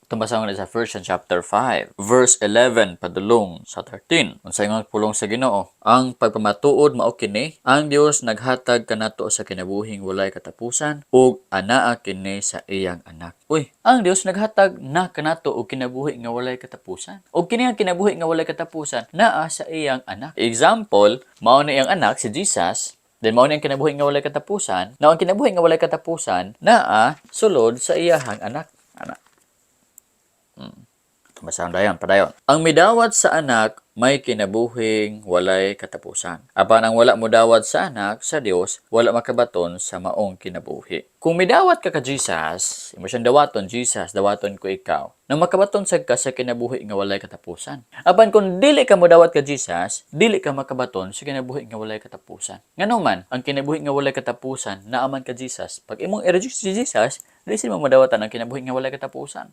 Tumbasa na sa 1 chapter 5, verse 11 padulong sa 13. Unsay nga pulong sa Ginoo, ang pagpamatuod mao kini, ang Dios naghatag kanato sa kinabuhing walay katapusan ug anaa kini sa iyang anak. Uy, ang Dios naghatag na kanato og kinabuhi nga walay katapusan. Ug kini ang kinabuhi nga walay katapusan naa sa iyang anak. Example, mao na iyang anak si Jesus. Then mao na ang kinabuhi nga walay katapusan. Now ang kinabuhi nga walay katapusan naa sulod sa iyahang anak. Basahan padayon. Ang midawat sa anak may kinabuhing walay katapusan. Apan ang wala modawat sa anak sa Dios wala makabaton sa maong kinabuhi. Kung midawat ka Jesus, imo siyang dawaton, Jesus, dawaton ko ikaw. Nang makabaton sad ka sa kinabuhi nga walay katapusan. Apan kung dili ka modawat ka Jesus, dili ka makabaton sa kinabuhi nga walay katapusan. Ngano man ang kinabuhi nga walay katapusan naaman ka Jesus. Pag imong i-reject si Jesus, dili mo madawatan ang kinabuhi nga walay katapusan.